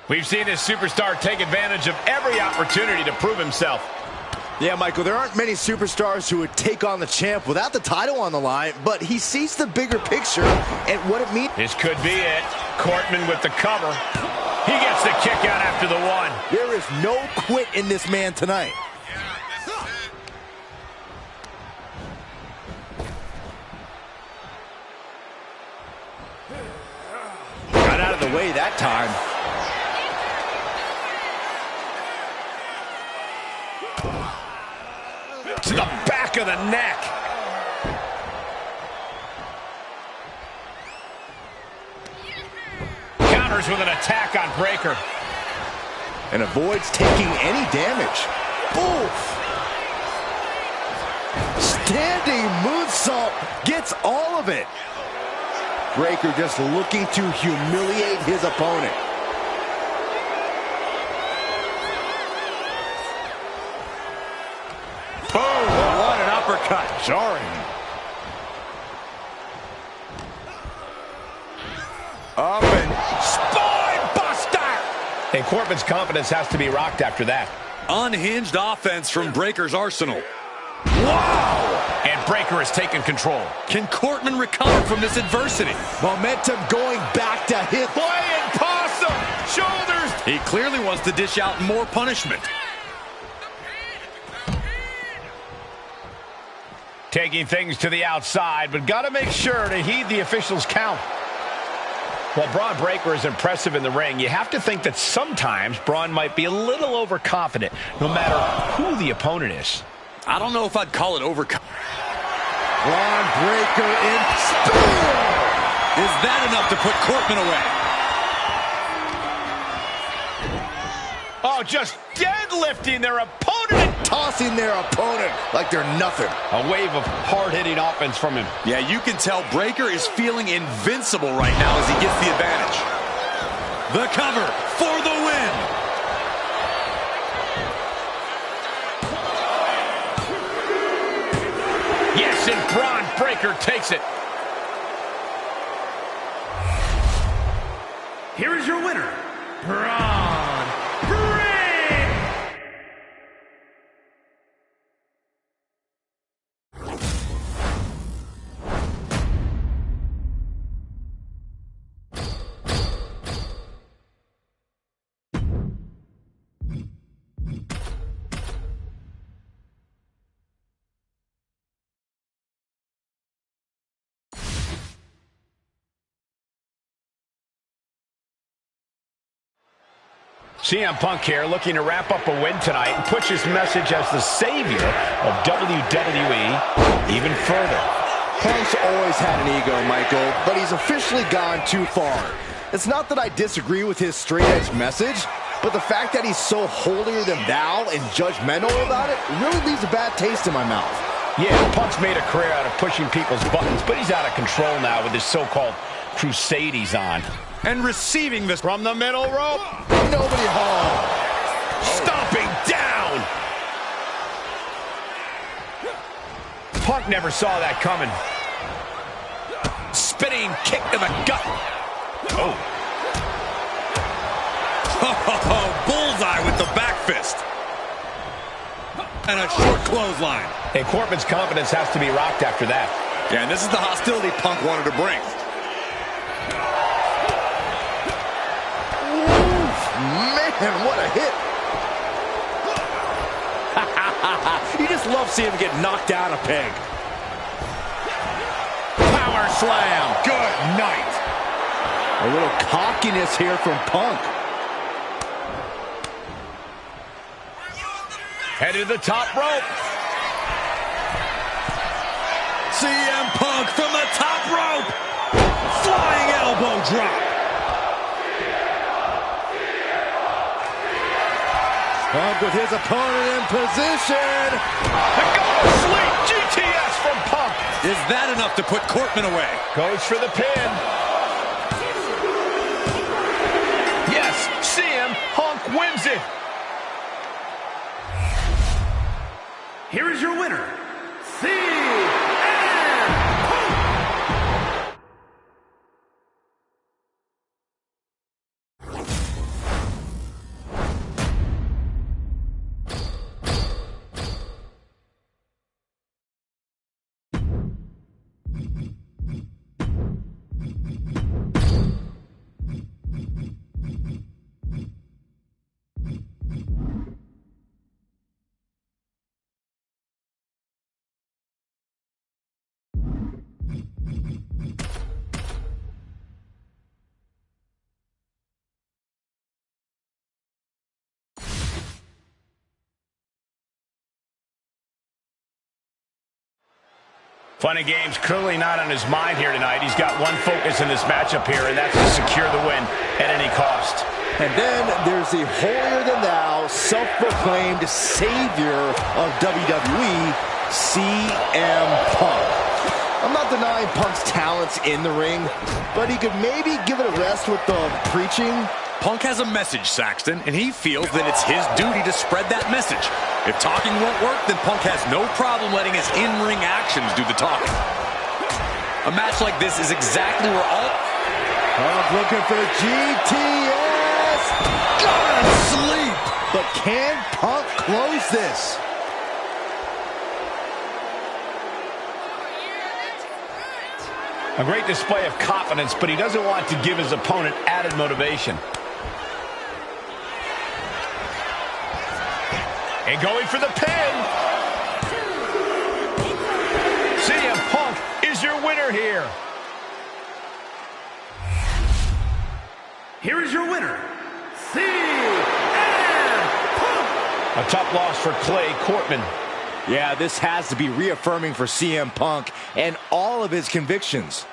We've seen this superstar take advantage of every opportunity to prove himself. Yeah, Michael, there aren't many superstars who would take on the champ without the title on the line, but he sees the bigger picture and what it means. This could be it. Cortman with the cover. He gets the kick out after the one. There is no quit in this man tonight. Got out of the way that time. To the back of the neck. Counters with an attack on Breaker. And avoids taking any damage. Oof! Standing moonsault gets all of it. Breaker just looking to humiliate his opponent. Boom! What an uppercut. Jarring. Up and spine buster! And Cortman's confidence has to be rocked after that. Unhinged offense from Breaker's arsenal. Wow! And Breaker has taken control. Can Cortman recover from this adversity? Momentum going back to his... Playing possum! Shoulders! He clearly wants to dish out more punishment. Taking things to the outside, but got to make sure to heed the officials' count. While Braun Breaker is impressive in the ring, you have to think that sometimes Braun might be a little overconfident, no matter who the opponent is. I don't know if I'd call it overconfident. Braun Breaker in spear! Is that enough to put Cortman away? Oh, just deadlifting their opponent. Tossing their opponent like they're nothing. A wave of hard-hitting offense from him. Yeah, you can tell Breaker is feeling invincible right now as he gets the advantage. The cover for the win. Yes, and Braun Breaker takes it. Here is your winner, Braun Breaker. CM Punk here, looking to wrap up a win tonight and push his message as the savior of WWE even further. Punk's always had an ego, Michael, but he's officially gone too far. It's not that I disagree with his straight-edge message, but the fact that he's so holier-than-thou and judgmental about it really leaves a bad taste in my mouth. Yeah, Punk's made a career out of pushing people's buttons, but he's out of control now with his so-called crusade he's on. And receiving this from the middle rope. Nobody home. Stomping down. Punk never saw that coming. Spinning kick to the gut. Oh. Bullseye with the back fist. And a short clothesline. And Cortman's confidence has to be rocked after that. Yeah, and this is the hostility Punk wanted to bring. Man, what a hit. You just love seeing him get knocked down a peg. Power slam. Good night. A little cockiness here from Punk. Headed to the top rope. CM Punk from the top rope. Flying elbow drop. Punk with his opponent in position. The go sleep GTS from Punk. Is that enough to put Cortman away? Goes for the pin. Yes, CM Punk wins it. Here is your winner, CM Punk. Fun and games clearly not on his mind here tonight. He's got one focus in this matchup here, and that's to secure the win at any cost. And then there's the holier-than-thou, self-proclaimed savior of WWE, CM Punk. I'm not denying Punk's talents in the ring, but he could maybe give it a rest with the preaching. Punk has a message, Saxton, and he feels that it's his duty to spread that message. If talking won't work, then Punk has no problem letting his in-ring actions do the talking. A match like this is exactly where all... Punk looking for GTS. Gonna sleep. But can Punk close this? A great display of confidence, but he doesn't want to give his opponent added motivation. And going for the pin. CM Punk is your winner here. Here is your winner, CM Punk. A tough loss for Clay Cortman. Yeah, this has to be reaffirming for CM Punk and all of his convictions.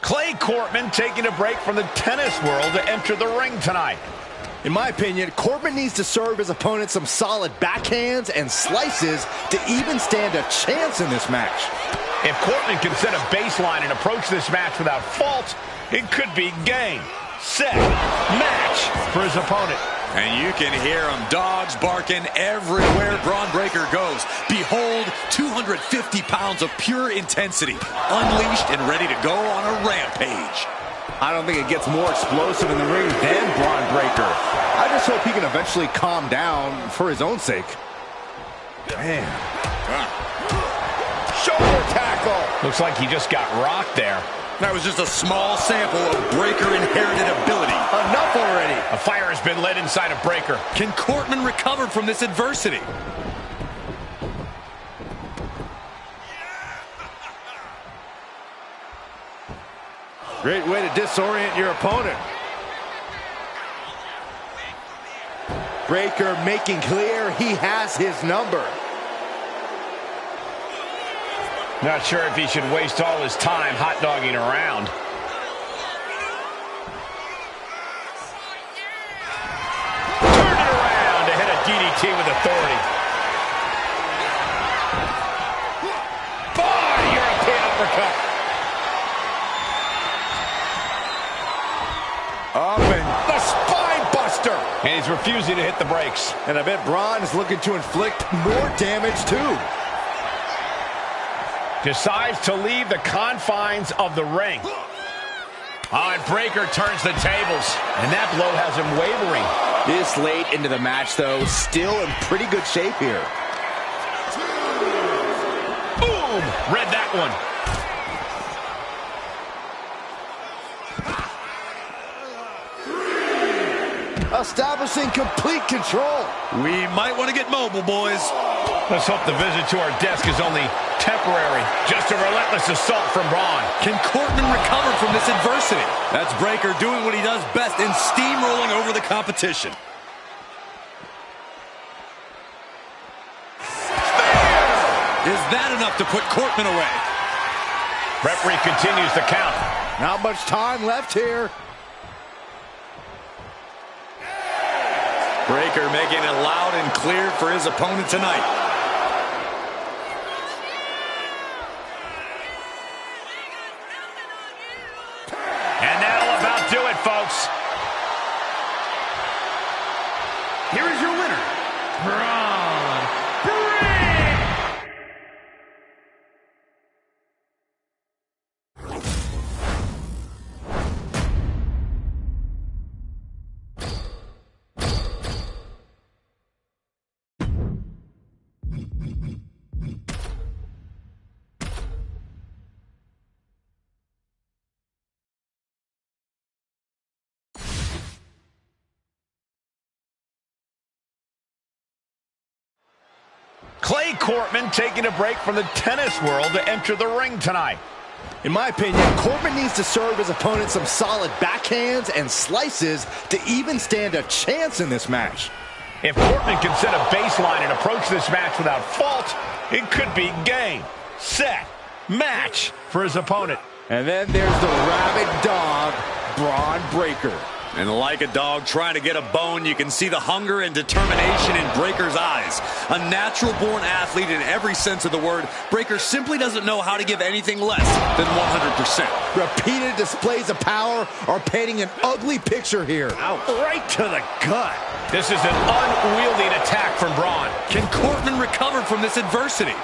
Clay Cortman taking a break from the tennis world to enter the ring tonight. In my opinion, Cortman needs to serve his opponent some solid backhands and slices to even stand a chance in this match. If Cortman can set a baseline and approach this match without fault, it could be game, set, match for his opponent. And you can hear them, dogs barking everywhere Braun Breaker goes. Behold, 250 pounds of pure intensity, unleashed and ready to go on a rampage. I don't think it gets more explosive in the ring than Braun Breaker. I just hope he can eventually calm down for his own sake. Man. Shoulder tackle. Looks like he just got rocked there. That was just a small sample of Breaker inherited ability. Enough already. A fire has been lit inside of Breaker. Can Cortman recover from this adversity? Great way to disorient your opponent. Breaker making clear he has his number. Not sure if he should waste all his time hot-dogging around. Turn it around to hit a DDT with authority. Boy, European uppercut. Up and The spine buster. And he's refusing to hit the brakes. I bet Braun is looking to inflict more damage too. Decides to leave the confines of the ring. And Breaker turns the tables. And that blow has him wavering. This late into the match, though, still in pretty good shape here. Boom! Read that one. Establishing complete control. We might want to get mobile, boys. Let's hope the visit to our desk is only temporary. Just a relentless assault from Braun. Can Cortman recover from this adversity? That's Breaker doing what he does best in steamrolling over the competition. Is that enough to put Cortman away? Referee continues the count. Not much time left here. Breaker making it loud and clear for his opponent tonight. And that'll about do it, folks. Here is your winner, Braun Breaker. Clay Cortman taking a break from the tennis world to enter the ring tonight. In my opinion, Cortman needs to serve his opponent some solid backhands and slices to even stand a chance in this match. If Cortman can set a baseline and approach this match without fault, it could be game, set, match for his opponent. And then there's the rabid dog, Braun Breaker. And like a dog trying to get a bone, you can see the hunger and determination in Breaker's eyes. A natural-born athlete in every sense of the word, Breaker simply doesn't know how to give anything less than 100%. Repeated displays of power are painting an ugly picture here. Ouch. Right to the gut. This is an unwieldy attack from Braun. Can Cortman recover from this adversity?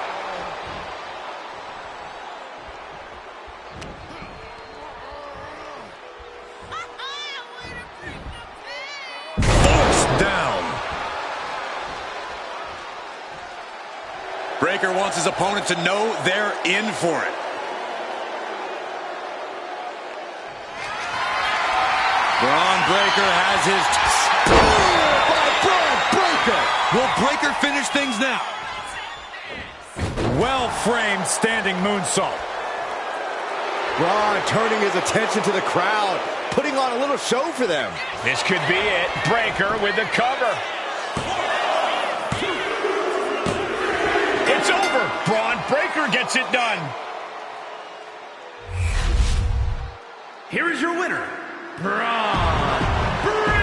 Down. Breaker wants his opponent to know they're in for it. Braun Breaker has his By Braun Breaker. Will Breaker finish things now? Well-framed standing moonsault. Braun turning his attention to the crowd, putting on a little show for them. This could be it. Breaker with the cover. It's over. Braun Breaker gets it done. Here is your winner, Braun Breaker.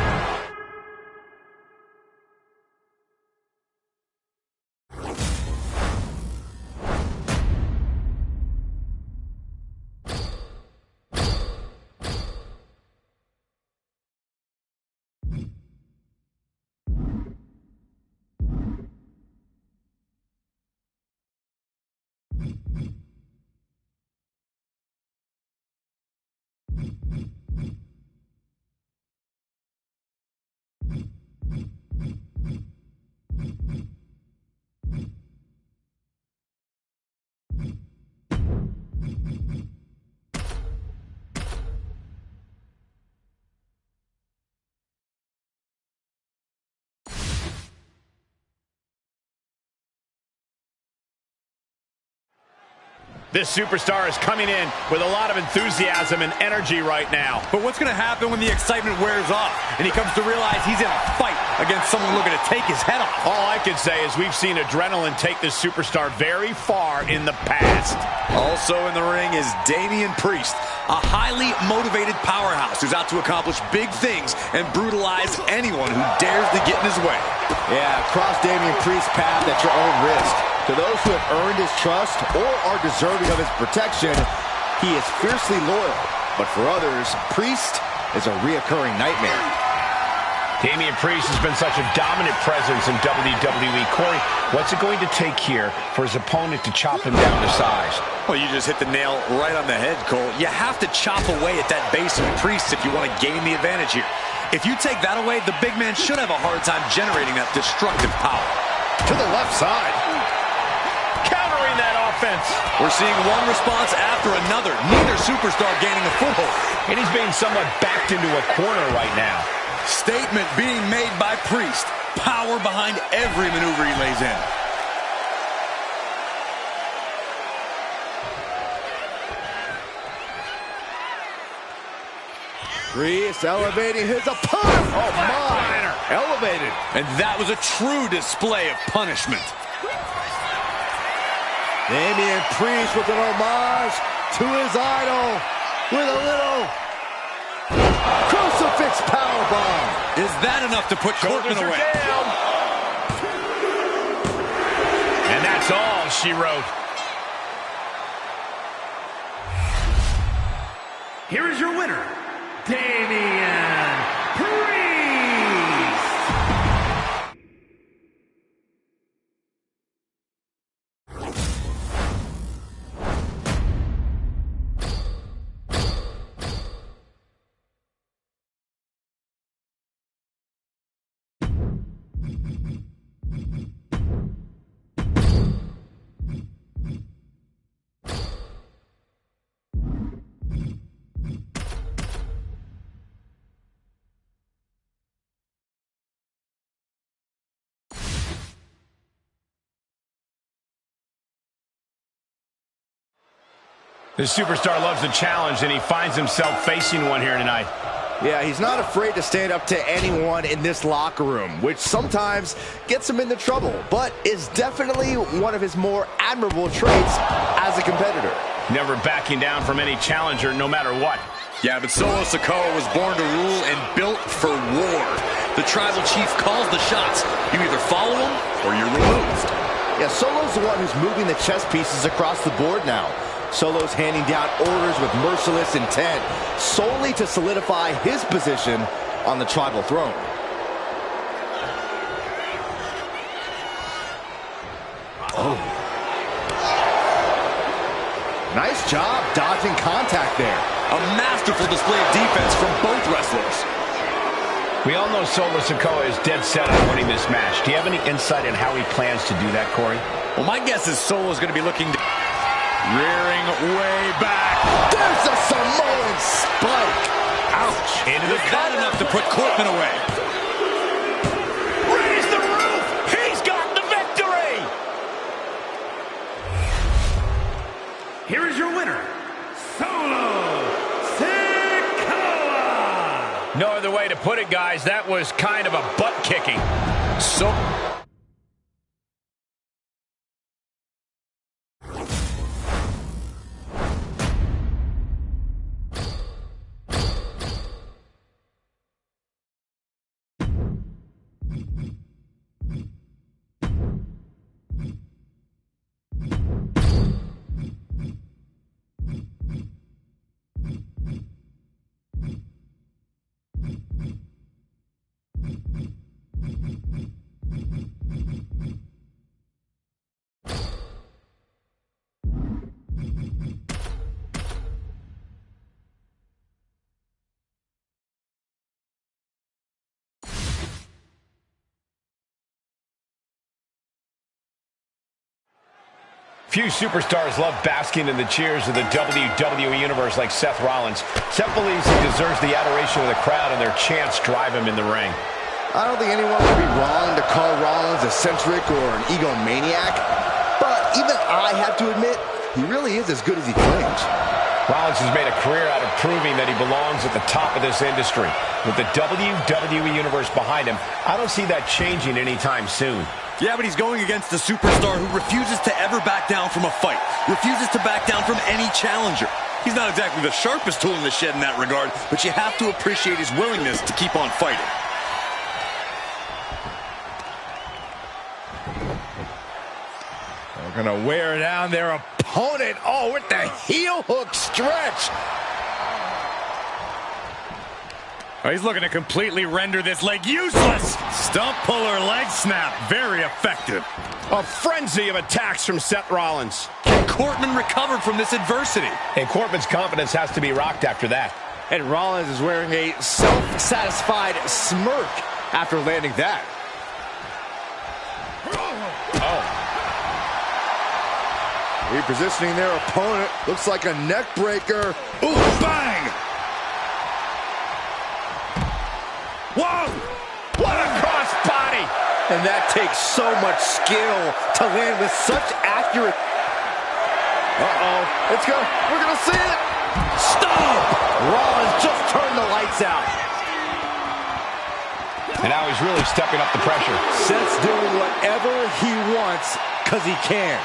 This superstar is coming in with a lot of enthusiasm and energy right now. But what's going to happen when the excitement wears off and he comes to realize he's in a fight against someone looking to take his head off? All I can say is we've seen adrenaline take this superstar very far in the past. Also in the ring is Damian Priest, a highly motivated powerhouse who's out to accomplish big things and brutalize anyone who dares to get in his way. Yeah, cross Damian Priest's path at your own risk. To those who have earned his trust or are deserving of his protection, he is fiercely loyal. But for others, Priest is a reoccurring nightmare. Damian Priest has been such a dominant presence in WWE. Corey, what's it going to take here for his opponent to chop him down to size? Well, you just hit the nail right on the head, Cole. You have to chop away at that base of Priest if you want to gain the advantage here. If you take that away, the big man should have a hard time generating that destructive power. To the left side. Countering that offense. We're seeing one response after another. Neither superstar gaining a foothold. And he's being somewhat backed into a corner right now. Statement being made by Priest. Power behind every maneuver he lays in. Priest elevating his opponent. Oh, my. Elevated. And that was a true display of punishment. Damian Priest with an homage to his idol with a little crucifix powerbomb. Is that enough to put Corbin away? Down. And that's all she wrote. Here is your winner, Damian Priest. The superstar loves a challenge, and he finds himself facing one here tonight. Yeah, he's not afraid to stand up to anyone in this locker room, which sometimes gets him into trouble, but is definitely one of his more admirable traits as a competitor. Never backing down from any challenger, no matter what. Yeah, but Solo Sikoa was born to rule and built for war. The tribal chief calls the shots. You either follow him or you're removed. Yeah, Solo's the one who's moving the chess pieces across the board now. Solo's handing down orders with merciless intent, solely to solidify his position on the tribal throne. Oh. Nice job dodging contact there. A masterful display of defense from both wrestlers. We all know Solo Sikoa is dead set on winning this match. Do you have any insight on how he plans to do that, Corey? Well, my guess is Solo's going to be looking to... Rearing way back. There's a Samoan spike. Ouch. Into the cut enough to put Corbin away. Raise the roof. He's got the victory. Here is your winner, Solo Sikoa. No other way to put it, guys. That was kind of a butt kicking. So... Few superstars love basking in the cheers of the WWE Universe like Seth Rollins. Seth believes he deserves the adoration of the crowd, and their chants drive him in the ring. I don't think anyone would be wrong to call Rollins eccentric or an egomaniac, but even I have to admit, he really is as good as he claims. Rollins has made a career out of proving that he belongs at the top of this industry. With the WWE Universe behind him, I don't see that changing anytime soon. Yeah, but he's going against a superstar who refuses to ever back down from a fight, refuses to back down from any challenger. He's not exactly the sharpest tool in the shed in that regard, but you have to appreciate his willingness to keep on fighting. They're gonna wear down their opponent. Oh, with the heel hook stretch. Oh, he's looking to completely render this leg useless. Stump puller leg snap. Very effective. A frenzy of attacks from Seth Rollins. Can Corbin recover from this adversity? And Corbin's confidence has to be rocked after that. And Rollins is wearing a self-satisfied smirk after landing that. Repositioning their opponent. Looks like a neck breaker. Ooh, bang! Whoa! What a crossbody! And that takes so much skill to land with such accuracy. Uh-oh. Let's go. We're going to see it. Stop! Rollins just turned the lights out. And now he's really stepping up the pressure. Seth's doing whatever he wants because he can.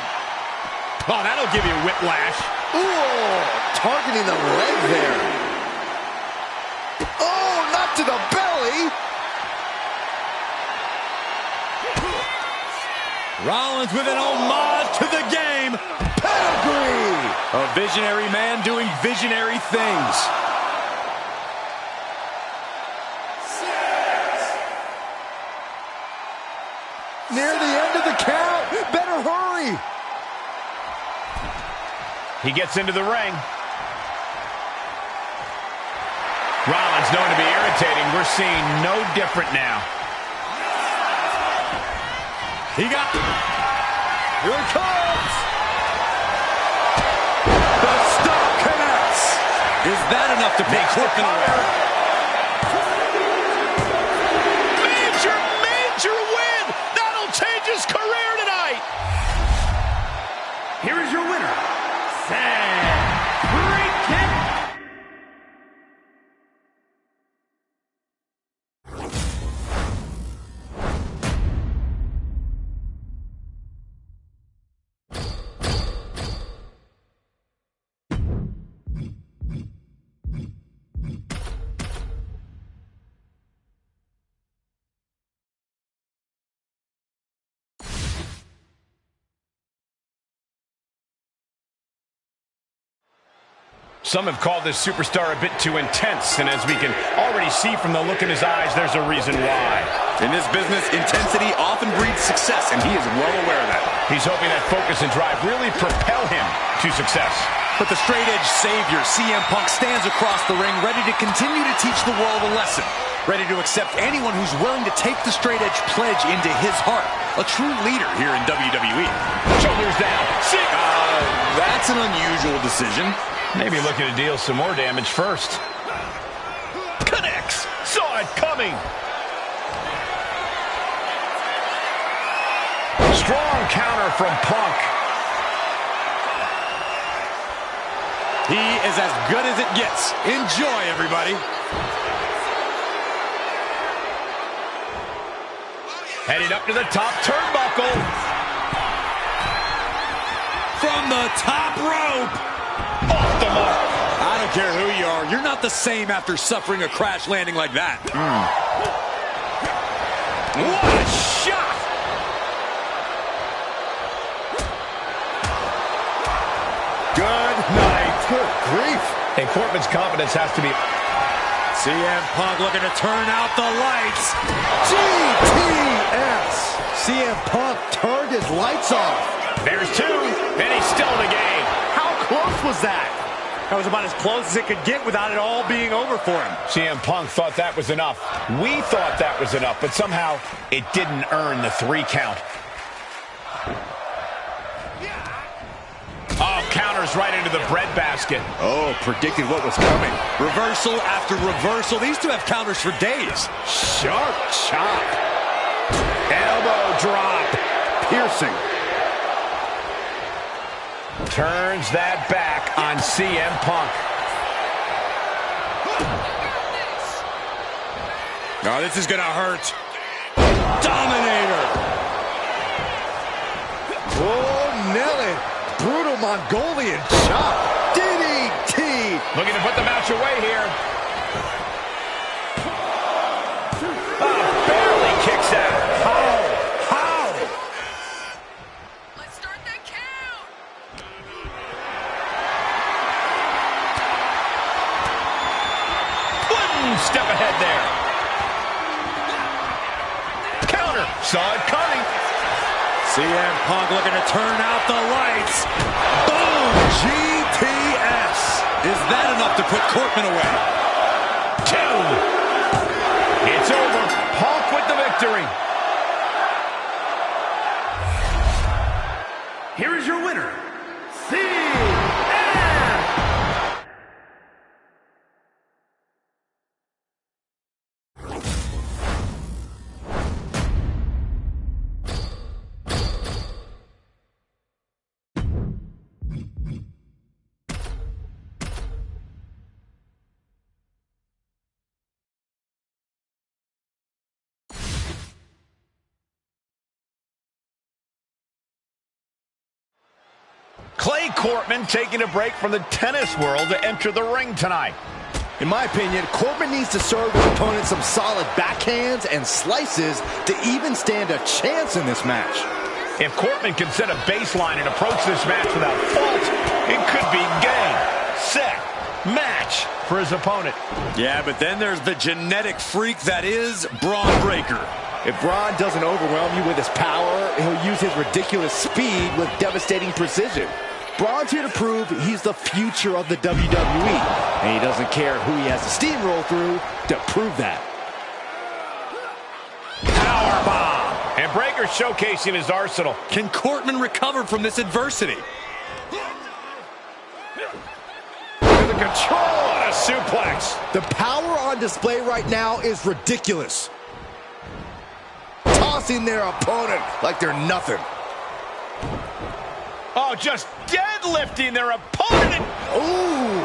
Oh, that'll give you whiplash. Ooh, targeting the leg there. Oh, not to the belly. Rollins with an homage to the game. Pedigree. A visionary man doing visionary things. Near the end of the count. Better hurry. He gets into the ring. Rollins known to be irritating. We're seeing no different now. He got... Here it comes. The stomp connects. Is that enough to put Corbin away? Major, major win! That'll change his career tonight! Here is your winner, Free Kick. Some have called this superstar a bit too intense, and as we can already see from the look in his eyes, there's a reason why. In this business, intensity often breeds success, and he is well aware of that. He's hoping that focus and drive really propel him to success. But the straight-edge savior, CM Punk, stands across the ring, ready to continue to teach the world a lesson. Ready to accept anyone who's willing to take the straight-edge pledge into his heart. A true leader here in WWE. Shoulders down. That's an unusual decision. Maybe looking to deal some more damage first. Connects. Saw it coming. Strong counter from Punk. He is as good as it gets. Enjoy, everybody. Heading up to the top turnbuckle. From the top rope. Off the mark. I don't care who you are. You're not the same after suffering a crash landing like that. What a shot. Good night. Good grief. And Corbin's confidence has to be... CM Punk looking to turn out the lights. GTS. CM Punk turned his lights off. There's two, and he's still in the game. How close was that? That was about as close as it could get without it all being over for him. CM Punk thought that was enough. We thought that was enough, but somehow it didn't earn the 3 count. Oh, counters right into the breadbasket. Oh, predicted what was coming. Reversal after reversal. These two have counters for days. Sharp chop. Elbow drop. Piercing. Turns that back on CM Punk. Oh, this is going to hurt. Dominator. Oh, Nelly. Brutal Mongolian chop. DDT. Looking to put the match away here. Barely kicks out. How? Let's start that count. One step ahead there. Counter. Saw it coming. CM Punk looking to turn out the lights. Boom! GTS. Is that enough to put Corbin away? 2. It's over. Punk with the victory. Here is your winner, CM. Billy Cortman taking a break from the tennis world to enter the ring tonight. In my opinion, Cortman needs to serve his opponent some solid backhands and slices to even stand a chance in this match. If Cortman can set a baseline and approach this match without fault, it could be game, set, match for his opponent. Yeah, but then there's the genetic freak that is Braun Breaker. If Braun doesn't overwhelm you with his power, he'll use his ridiculous speed with devastating precision. Braun's here to prove he's the future of the WWE, and he doesn't care who he has to steamroll through to prove that. Powerbomb. And Breaker showcasing his arsenal. Can Cortman recover from this adversity? With the control on a suplex. The power on display right now is ridiculous. Tossing their opponent like they're nothing. Oh, just deadlifting their opponent. Ooh.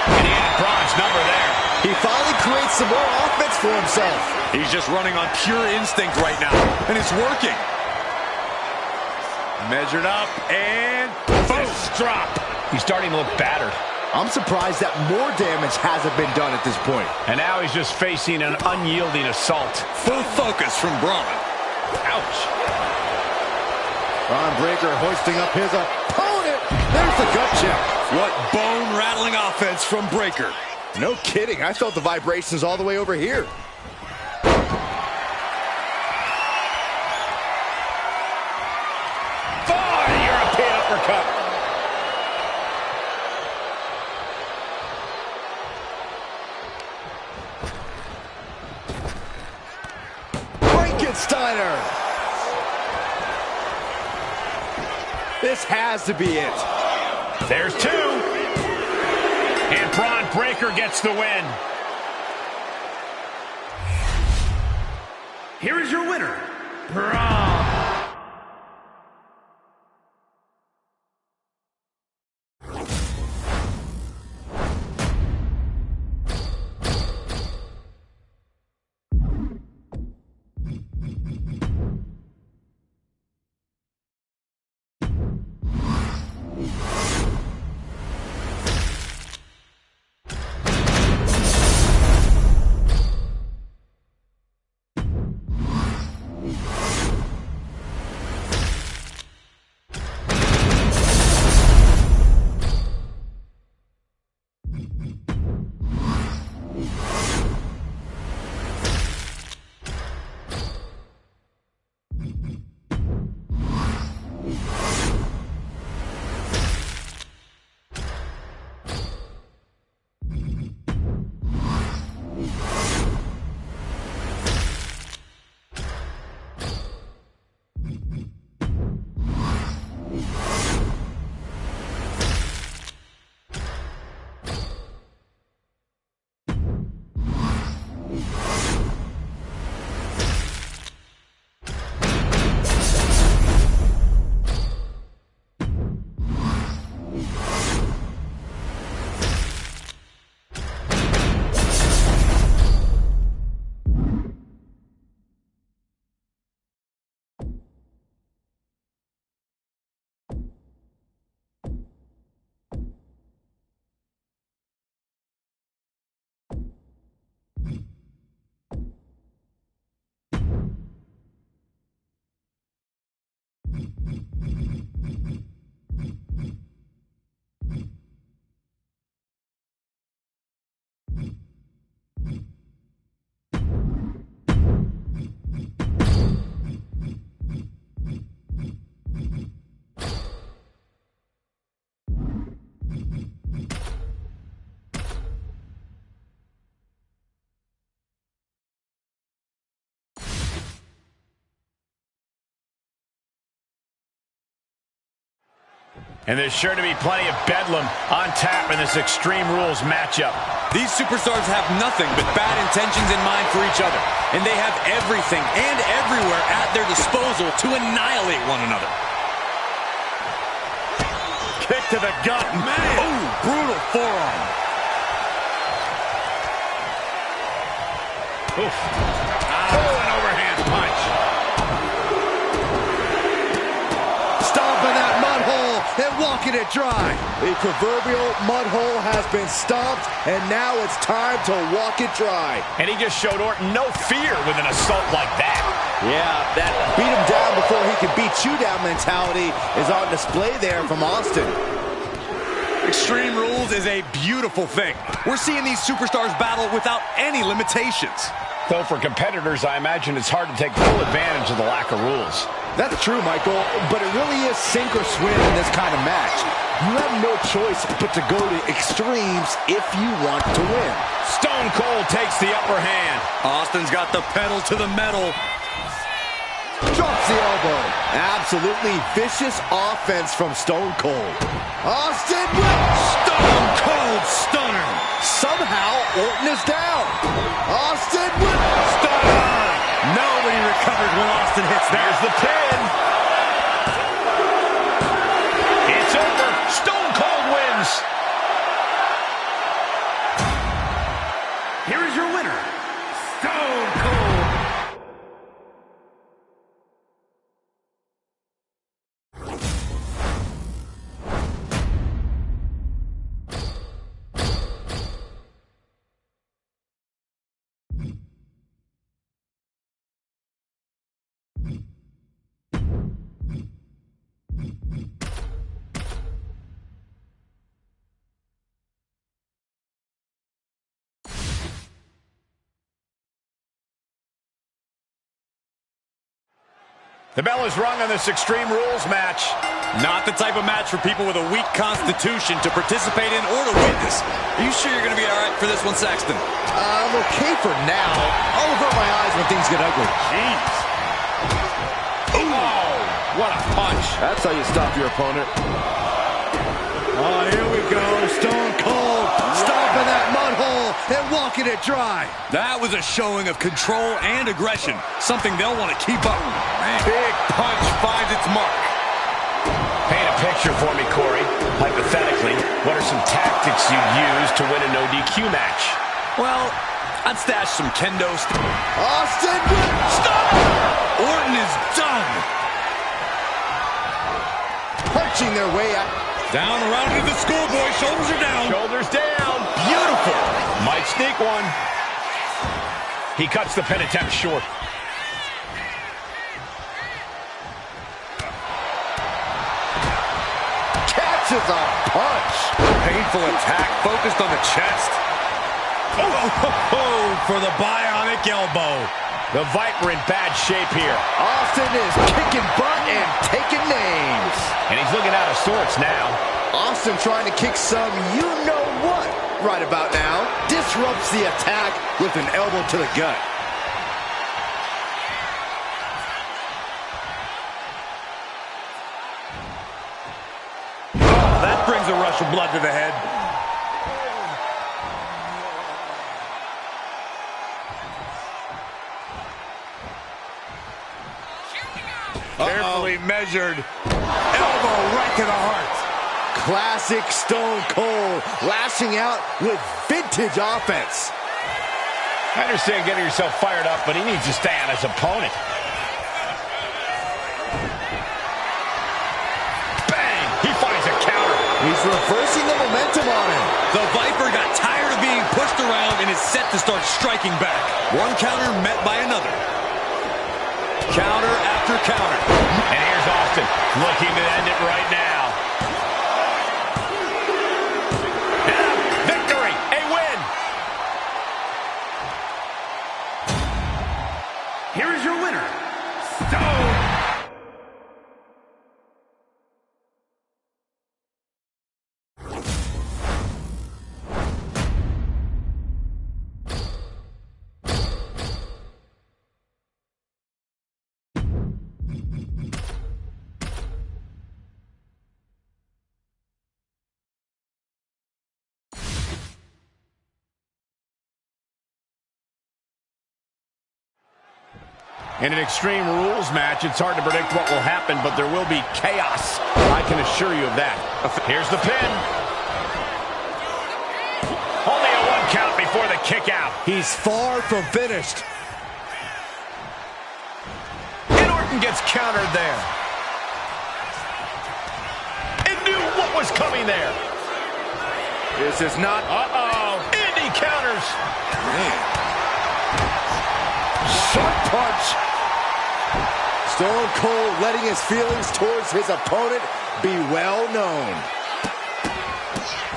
And he had Braun's number there. He finally creates some more offense for himself. He's just running on pure instinct right now, and it's working. Measured up, and fist drop. He's starting to look battered. I'm surprised that more damage hasn't been done at this point. And now he's just facing an unyielding assault. Full focus from Braun. Ouch. Braun Breaker hoisting up his opponent. There's the gut check. What bone-rattling offense from Breaker. No kidding. I felt the vibrations all the way over here. Fine European uppercut. Steiner. This has to be it. There's two. And Braun Breaker gets the win. Here is your winner, Braun. And there's sure to be plenty of bedlam on tap in this Extreme Rules matchup. These superstars have nothing but bad intentions in mind for each other. And they have everything and everywhere at their disposal to annihilate one another. Kick to the gut, man. Oh, brutal forearm. Oof. Oh, an overhand punch. and walking it dry. The proverbial mud hole has been stomped, and now it's time to walk it dry. And he just showed Orton no fear with an assault like that. Yeah, that beat him down before he can beat you down mentality is on display there from Austin. Extreme Rules is a beautiful thing. We're seeing these superstars battle without any limitations. Though for competitors, I imagine it's hard to take full advantage of the lack of rules. That's true, Michael, but it really is sink or swim in this kind of match. You have no choice but to go to extremes if you want to win. Stone Cold takes the upper hand. Austin's got the pedal to the metal. Drops the elbow. Absolutely vicious offense from Stone Cold. Austin with Stone Cold Stunner. Somehow Orton is down. Austin with Stunner. Nobody recovered when Austin hits that. There's the pin. It's over. Stone Cold wins. Here is your winner, Stone Cold. The bell is rung on this Extreme Rules match. Not the type of match for people with a weak constitution to participate in or to witness. Are you sure you're going to be all right for this one, Saxton? I'm okay for now. I'll avert my eyes when things get ugly. Jeez. Oh, what a punch. That's how you stop your opponent. Oh, here we go. Stone Cold stomping that mud hole and walking it dry. That was a showing of control and aggression, something they'll want to keep up. Man. Big punch finds its mark. Paint a picture for me, Corey. Hypothetically, what are some tactics you'd use to win a no DQ match? Well, I'd stash some kendo. Austin with Stop! Orton is done. punching their way out. Down around to the schoolboy. Shoulders are down. Shoulders down. Beautiful. Might sneak one. He cuts the pin attempt short. Catches a punch. Painful attack focused on the chest. Oh, for the bionic elbow. The Viper in bad shape here. Austin is kicking butt and taking names. And he's looking out of sorts now. Austin trying to kick some you-know-what right about now. Disrupts the attack with an elbow to the gut. Oh, that brings a rush of blood to the head. Carefully measured. Elbow right to the heart. Classic Stone Cold, lashing out with vintage offense. I understand getting yourself fired up, but he needs to stay on his opponent. Bang! He finds a counter. He's reversing the momentum on him. The Viper got tired of being pushed around and is set to start striking back. One counter met by another. Counter after counter. And here's Austin, looking to end it right now. And a victory, a win. Here is your winner, Stone. In an Extreme Rules match, it's hard to predict what will happen, but there will be chaos. I can assure you of that. Here's the pin. Only a 1 count before the kick out. He's far from finished. And Orton gets countered there. Into What was coming there? This is not... And he counters. Man. Sharp punch. Stone Cold letting his feelings towards his opponent be well known.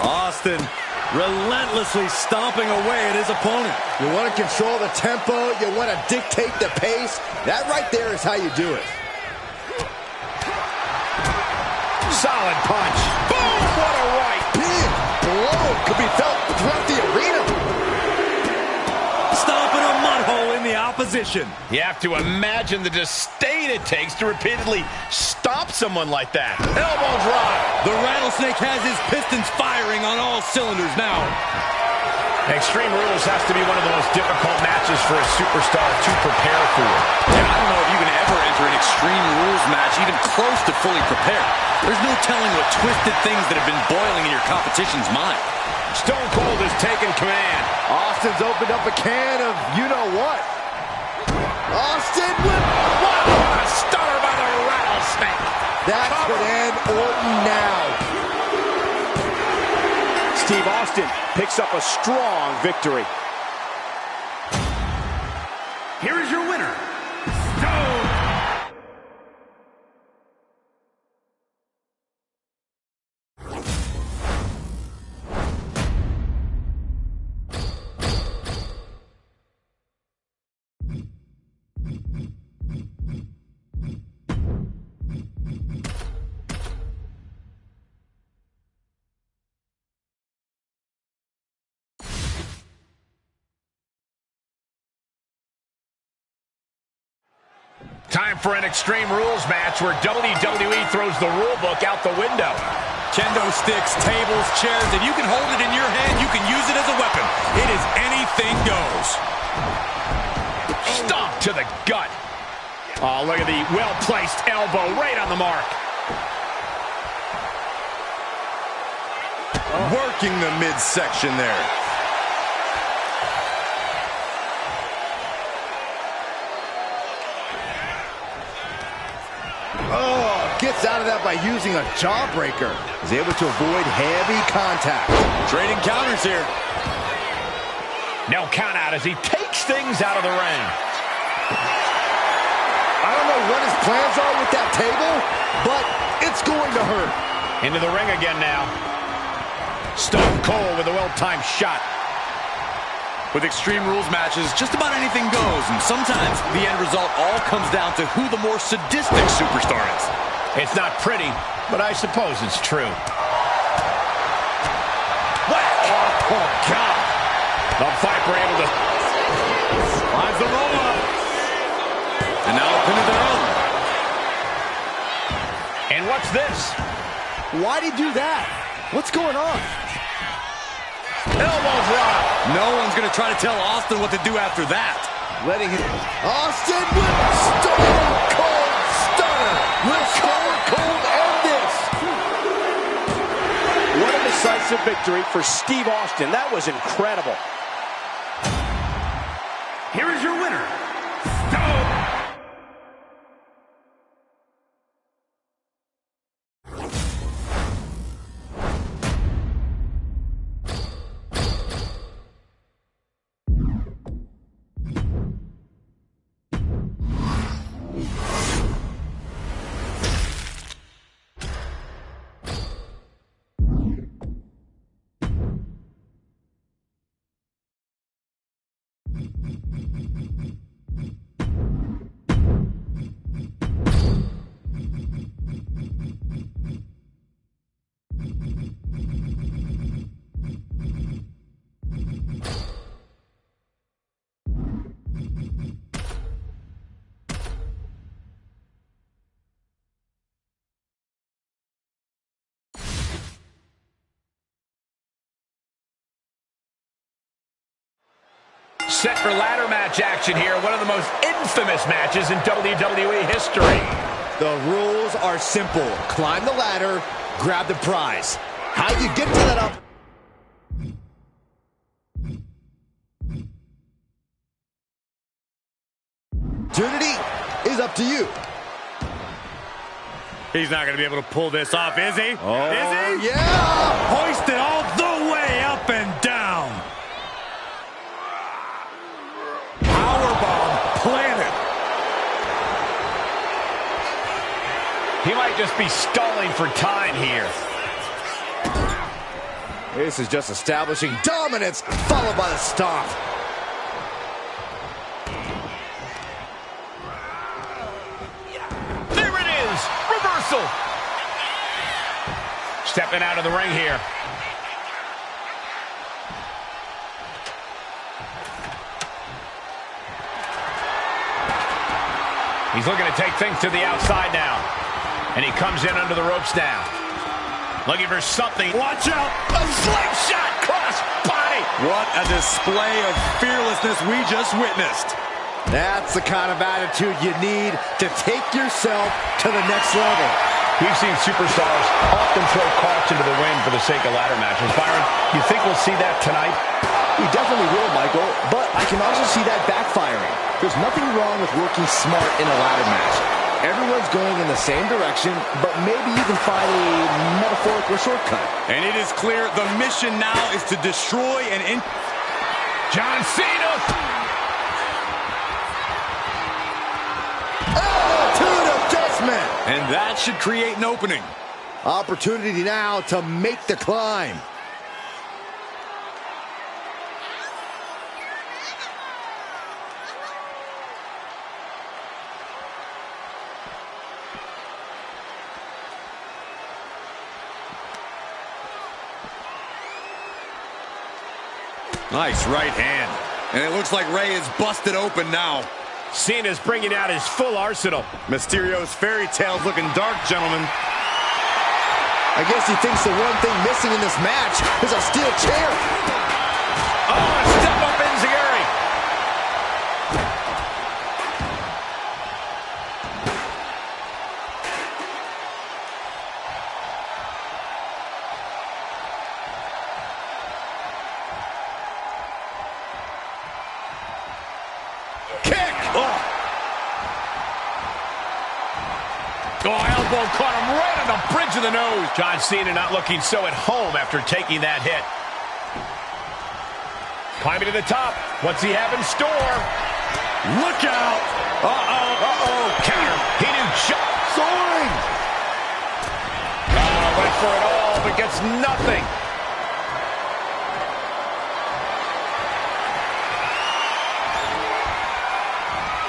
Austin relentlessly stomping away at his opponent. You want to control the tempo, you want to dictate the pace. That right there is how you do it. Solid punch. Boom! What a right. Big blow could be felt throughout the arena. Stomping a mud hole in the opposition. You have to imagine the disdain it takes to repeatedly stomp someone like that. Elbow drop. The Rattlesnake has his pistons firing on all cylinders now. Extreme Rules has to be one of the most difficult matches for a superstar to prepare for. And I don't know if you can ever enter an Extreme Rules match even close to fully prepared. There's no telling what twisted things that have been boiling in your competition's mind. Stone Cold has taken command. Austin's opened up a can of you-know-what. Austin with... What a stunner by the Rattlesnake. That could end Orton now. Steve Austin picks up a strong victory. Here is your winner, Stone. Time for an Extreme Rules match where WWE throws the rule book out the window. Kendo sticks, tables, chairs. If you can hold it in your hand, you can use it as a weapon. It is anything goes. Stomp to the gut. Oh, look at the well-placed elbow right on the mark. Working the midsection there. Oh, gets out of that by using a jawbreaker. He's able to avoid heavy contact. Trading counters here. No count out as he takes things out of the ring. I don't know what his plans are with that table, but it's going to hurt. Into the ring again now. Stone Cold with a well-timed shot. With Extreme Rules matches, just about anything goes, and sometimes the end result all comes down to who the more sadistic superstar is. It's not pretty, but I suppose it's true. Whack! Oh, God! The Viper able to... Finds the roll-up. And now a pin of their own. And what's this? Why'd he do that? What's going on? Elbow drop. No one's going to try to tell Austin what to do after that. Letting him... Austin with Stone Cold Stunner. Will Stone Cold end this? What a decisive victory for Steve Austin. That was incredible. Here is your winner, Stone. Set for ladder match action here. One of the most infamous matches in WWE history. The rules are simple. Climb the ladder, grab the prize. How you get to that opportunity is up to you. He's not going to be able to pull this off, is he? Oh, is he? yeah! Hoisted all the way up and down. Powerbomb planted. He might just be stalling for time here. This is just establishing dominance, followed by the stomp. There it is! Reversal! Stepping out of the ring here. He's looking to take things to the outside now. And he comes in under the ropes now. Looking for something. Watch out! A slingshot cross body! What a display of fearlessness we just witnessed. That's the kind of attitude you need to take yourself to the next level. We've seen superstars often throw caution to the wind for the sake of ladder matches. Byron, you think we'll see that tonight? We definitely will, Michael, but I can also see that backfiring. There's nothing wrong with working smart in a ladder match. Everyone's going in the same direction, but maybe you can find a metaphorical shortcut. And it is clear the mission now is to destroy and John Cena! Attitude adjustment! And that should create an opening. Opportunity now to make the climb. Nice right hand. And it looks like Rey is busted open now. Cena's bringing out his full arsenal. Mysterio's fairy tale's looking dark, gentlemen. I guess he thinks the one thing missing in this match is a steel chair. Oh, a step up enziguri. Kick! Oh, elbow caught him right on the bridge of the nose. John Cena not looking so at home after taking that hit. Climbing to the top. What's he have in store? Look out! Uh-oh. Uh-oh. Counter. He knew just. Soaring! Went for it all, but gets nothing.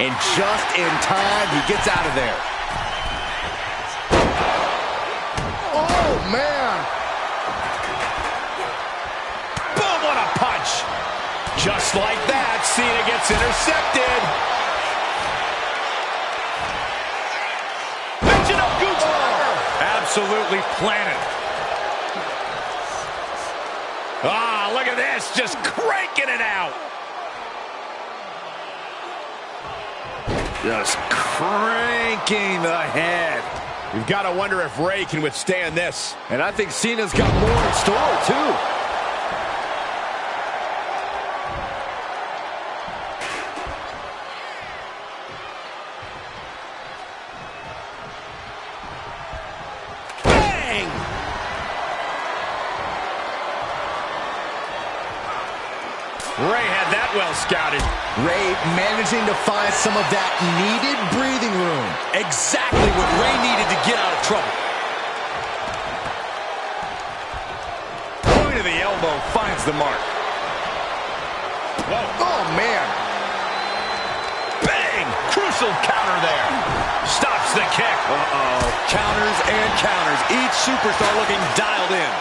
And just in time, he gets out of there. Oh, man! Boom, what a punch. Just like that, Cena gets intercepted. Mention of Gooch River. Absolutely planted. Ah, look at this, just cranking it out. Just cranking the head. You've got to wonder if Rey can withstand this. And I think Cena's got more in store, too. Bang! Rey had that well scouted. Rey managing to find some of that needed breathing room. Exactly what Rey needed to get out of trouble. Point of the elbow finds the mark. Whoa. Oh, man. Bang! Crucial counter there. Stops the kick. Uh-oh. Counters and counters. Each superstar looking dialed in.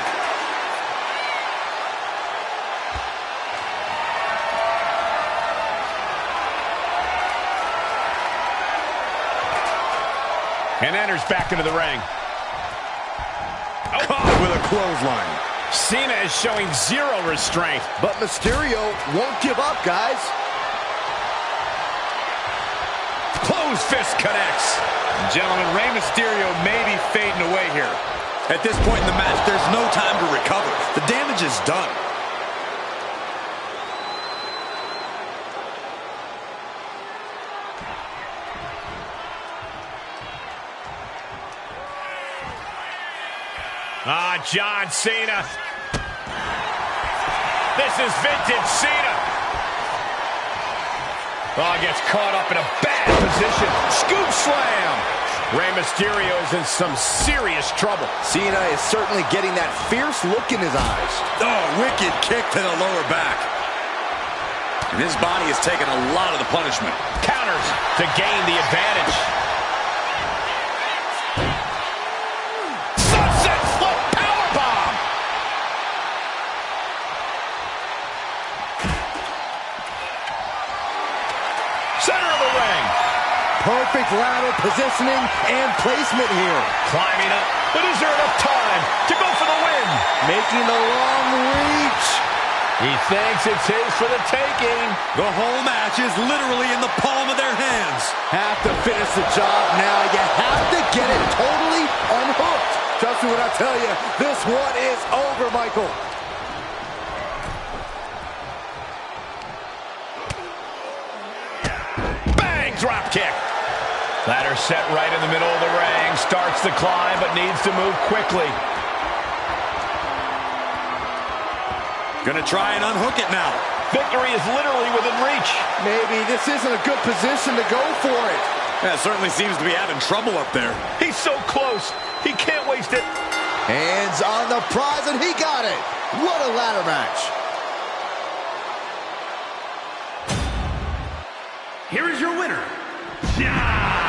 And enters back into the ring. Caught with a clothesline. Cena is showing zero restraint. But Mysterio won't give up, guys. Closed fist connects. Gentlemen, Rey Mysterio may be fading away here. At this point in the match, there's no time to recover. The damage is done. John Cena. This is vintage Cena. Oh, gets caught up in a bad position. Scoop slam. Rey Mysterio is in some serious trouble. Cena is certainly getting that fierce look in his eyes. Oh, wicked kick to the lower back. And his body has taken a lot of the punishment. Counters to gain the advantage. Sunset flip powerbomb. Center of the ring. Perfect ladder positioning and placement here. Climbing up, but is there enough time to go for the win? Making the long reach. He thinks it's his for the taking. The whole match is literally in the palm of their hands. Have to finish the job now. You have to get it totally unhooked. Trust me when I tell you, this one is over, Michael. Bang, drop kick. Ladder set right in the middle of the ring. Starts the climb, but needs to move quickly. Gonna try and unhook it now. Victory is literally within reach. Maybe this isn't a good position to go for it. Yeah, certainly seems to be having trouble up there. He's so close. He can't waste it. Hands on the prize, and he got it. What a ladder match. Here is your winner, John